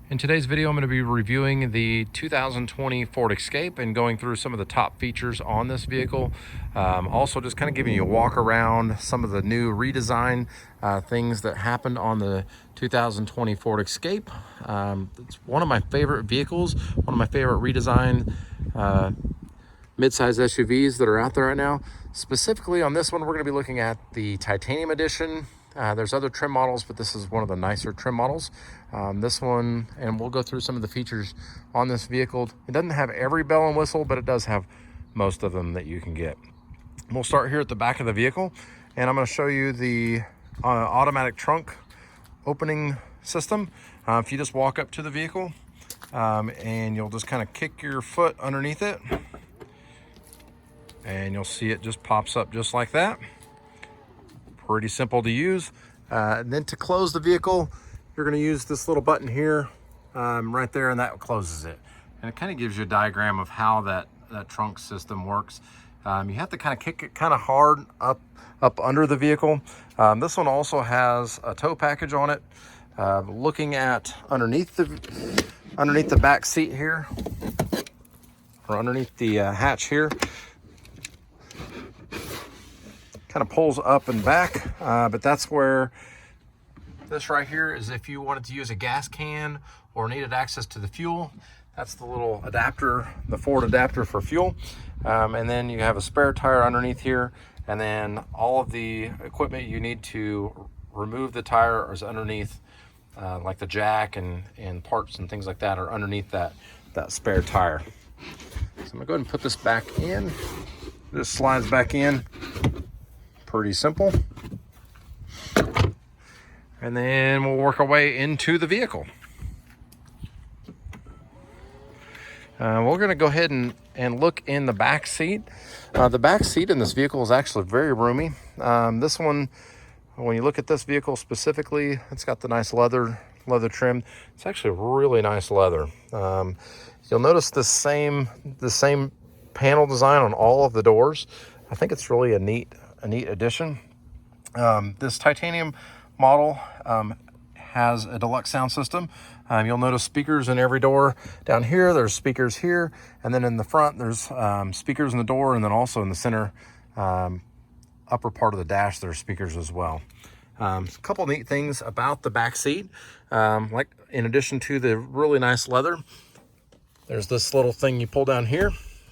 In today's video, I'm going to be reviewing the 2020 Ford Escape and going through some of the top features on this vehicle. Also just kind of giving you a walk around some of the new redesign things that happened on the 2020 Ford Escape. It's one of my favorite vehicles, one of my favorite redesigned mid-size SUVs that are out there right now. Specifically on this one, we're going to be looking at the Titanium Edition. There's other trim models, but this is one of the nicer trim models. This one, and we'll go through some of the features on this vehicle. It doesn't have every bell and whistle, but it does have most of them that you can get. We'll start here at the back of the vehicle, and I'm going to show you the automatic trunk opening system. If you just walk up to the vehicle, and you'll just kind of kick your foot underneath it, and you'll see it just pops up just like that. Pretty simple to use. And then to close the vehicle, you're going to use this little button here right there, and that closes it. And it kind of gives you a diagram of how that trunk system works. You have to kind of kick it kind of hard up under the vehicle. This one also has a tow package on it. Looking at underneath the back seat here, or underneath the hatch here, kind of pulls up and back, but that's where this right here is if you wanted to use a gas can or needed access to the fuel. That's the little adapter, the Ford adapter for fuel. And then you have a spare tire underneath here, and then all of the equipment you need to remove the tire is underneath, like the jack and parts and things like that are underneath that spare tire. So I'm gonna go ahead and put this back in. This slides back in. Pretty simple. And then we'll work our way into the vehicle. We're going to go ahead and look in the back seat. The back seat in this vehicle is actually very roomy. This one, when you look at this vehicle specifically, it's got the nice leather trim. It's actually really nice leather. You'll notice the same panel design on all of the doors. I think it's really a neat addition. This titanium model has a deluxe sound system. You'll notice speakers in every door. Down here, there's speakers here, and then in the front, there's speakers in the door, and then also in the center upper part of the dash, there's speakers as well. A couple neat things about the back seat, like in addition to the really nice leather, there's this little thing you pull down here.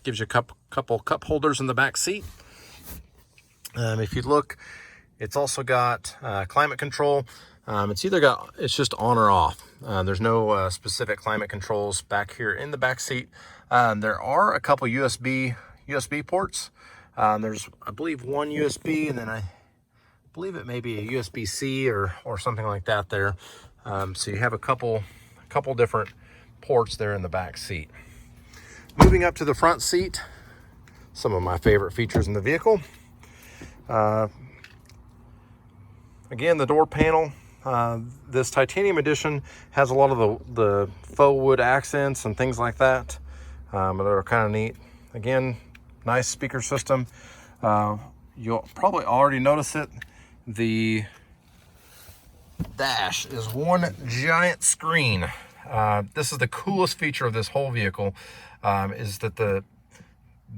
Gives you a couple cup holders in the back seat. If you look, it's also got climate control. It's just on or off. There's no specific climate controls back here in the back seat. There are a couple USB ports. There's, I believe, one USB, and then I believe it may be a USB-C or something like that there. So you have a couple different ports there in the back seat. Moving up to the front seat, some of my favorite features in the vehicle. Again, the door panel, this titanium edition has a lot of the faux wood accents and things like that that are kind of neat. Again, nice speaker system. You'll probably already notice it. The dash is one giant screen. This is the coolest feature of this whole vehicle, is that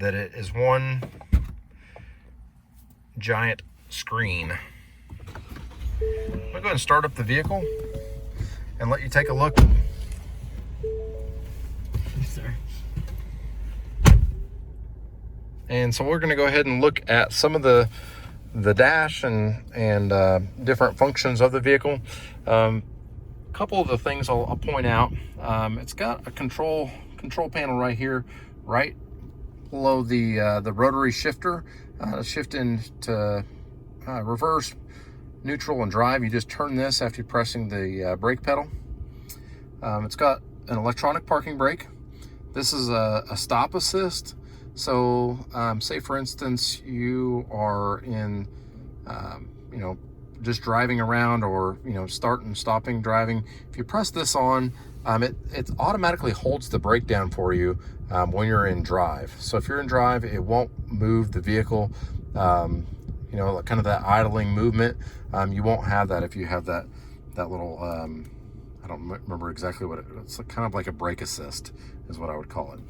it is one giant screen. I'm gonna go ahead and start up the vehicle and let you take a look. Sorry. And so we're gonna go ahead and look at some of the dash and different functions of the vehicle. Couple of the things I'll point out. It's got a control panel right here, right below the rotary shifter. Shift into reverse, neutral, and drive. You just turn this after you're pressing the brake pedal. It's got an electronic parking brake. This is a stop assist. So say for instance you are in just driving around, or starting, stopping, driving. If you press this on, it automatically holds the brake down for you when you're in drive. So if you're in drive, it won't move the vehicle, kind of that idling movement. You won't have that if you have that little, I don't remember exactly what it's kind of like a brake assist is what I would call it.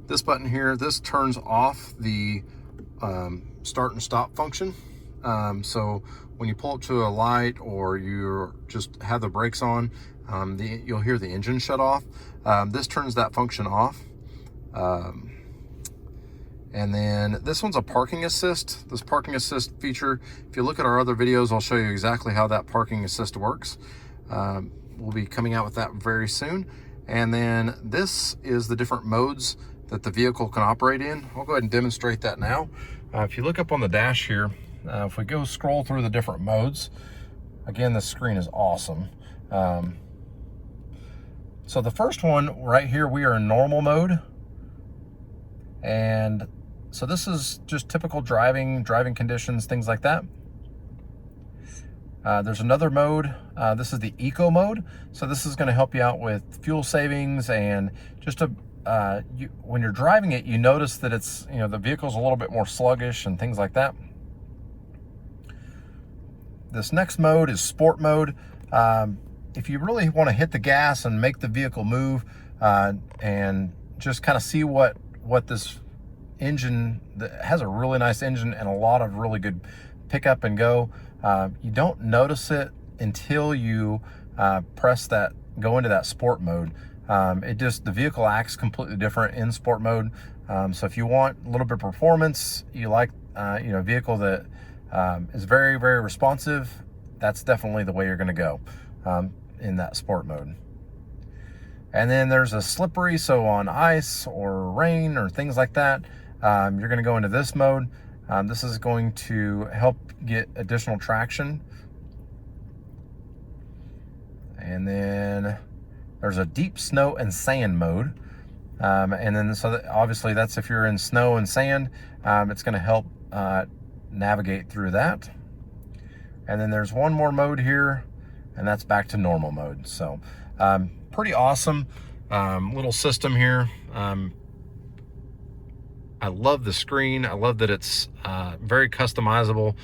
This button here, this turns off the start and stop function. So when you pull up to a light or you just have the brakes on, you'll hear the engine shut off. This turns that function off. And then this one's a parking assist. This parking assist feature, if you look at our other videos, I'll show you exactly how that parking assist works. We'll be coming out with that very soon. And then this is the different modes that the vehicle can operate in. I'll go ahead and demonstrate that now. If you look up on the dash here, if we go scroll through the different modes, again, this screen is awesome. So the first one right here, we are in normal mode. And so this is just typical driving conditions, things like that. There's another mode. This is the eco mode. So this is going to help you out with fuel savings and just when you're driving it, you notice that it's, the vehicle's a little bit more sluggish and things like that. This next mode is sport mode. If you really want to hit the gas and make the vehicle move and just kind of see what this engine that has a really nice engine and a lot of really good pickup and go, you don't notice it until you go into that sport mode. The vehicle acts completely different in sport mode. So if you want a little bit of performance, you like a vehicle that is very, very responsive, that's definitely the way you're going to go in that sport mode. And then there's a slippery, so on ice or rain or things like that, you're going to go into this mode. This is going to help get additional traction. And then there's a deep snow and sand mode. And then obviously that's if you're in snow and sand, it's going to help navigate through that. And then there's one more mode here, and that's back to normal mode. So pretty awesome little system here. I love the screen. I love that it's very customizable.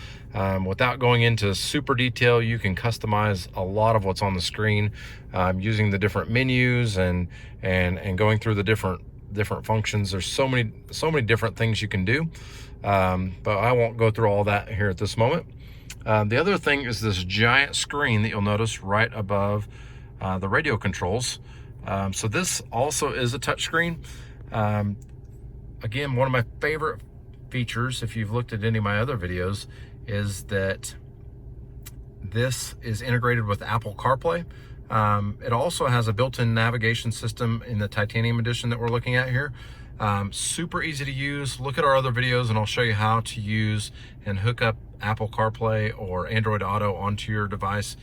Without going into super detail, you can customize a lot of what's on the screen using the different menus and going through the different functions. There's so many different things you can do, but I won't go through all that here at this moment. The other thing is this giant screen that you'll notice right above the radio controls. So this also is a touch screen. Again, one of my favorite features, if you've looked at any of my other videos, is that this is integrated with Apple CarPlay. It also has a built-in navigation system in the Titanium edition that we're looking at here. Super easy to use. Look at our other videos and I'll show you how to use and hook up Apple CarPlay or Android Auto onto your device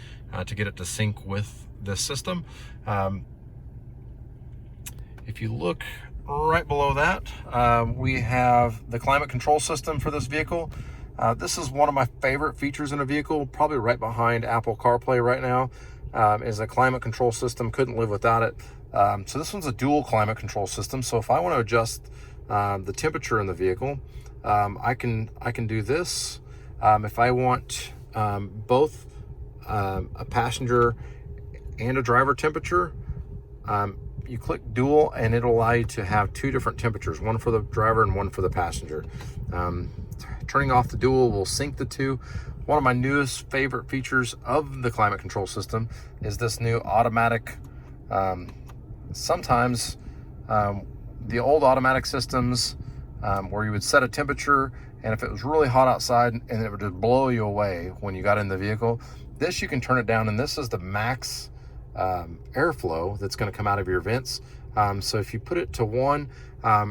to get it to sync with this system. If you look right below that, we have the climate control system for this vehicle. This is one of my favorite features in a vehicle, probably right behind Apple CarPlay right now, is a climate control system. Couldn't live without it. So this one's a dual climate control system. So if I want to adjust the temperature in the vehicle, I can do this. If I want both a passenger and a driver temperature, you click dual and it'll allow you to have two different temperatures, one for the driver and one for the passenger. Turning off the dual will sync the two. One of my newest favorite features of the climate control system is this new automatic. Sometimes the old automatic systems where you would set a temperature, and if it was really hot outside and it would just blow you away when you got in the vehicle, this you can turn it down, and this is the max airflow that's going to come out of your vents. So if you put it to 1,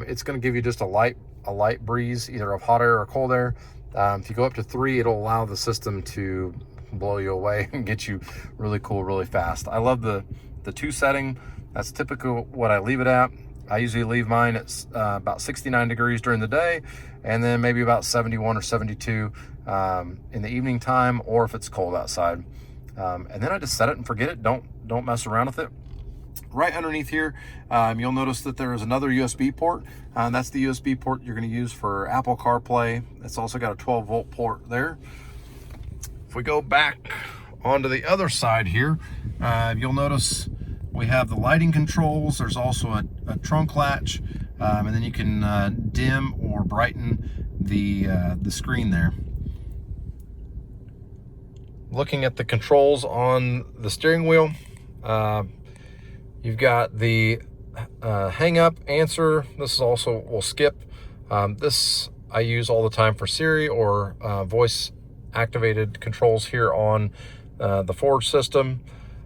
it's going to give you just a light breeze, either of hot air or cold air. If you go up to 3, it'll allow the system to blow you away and get you really cool really fast. I love the 2 setting. That's typically what I leave it at. I usually leave mine at about 69 degrees during the day, and then maybe about 71 or 72 in the evening time, or if it's cold outside. And then I just set it and forget it. Don't mess around with it. Right underneath here, you'll notice that there is another USB port. That's the USB port you're going to use for Apple CarPlay. It's also got a 12-volt port there. If we go back onto the other side here, You'll notice we have the lighting controls. There's also a trunk latch, and then you can dim or brighten the screen there. Looking at the controls on the steering wheel, you've got the hang up, answer. This is also will skip. This I use all the time for Siri or voice activated controls here on the Ford system.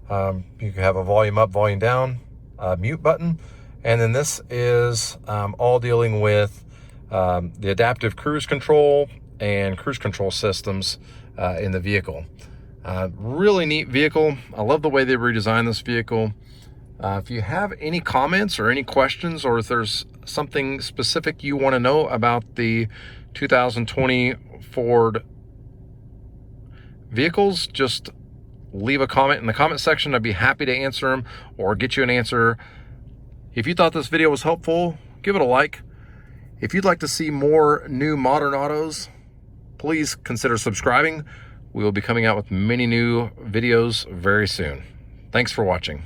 You can have a volume up, volume down, mute button. And then this is all dealing with the adaptive cruise control and cruise control systems in the vehicle. Really neat vehicle. I love the way they redesigned this vehicle. If you have any comments or any questions, or if there's something specific you want to know about the 2020 Ford vehicles, just leave a comment in the comment section. I'd be happy to answer them or get you an answer. If you thought this video was helpful, give it a like. If you'd like to see more new modern autos, please consider subscribing. We will be coming out with many new videos very soon. Thanks for watching.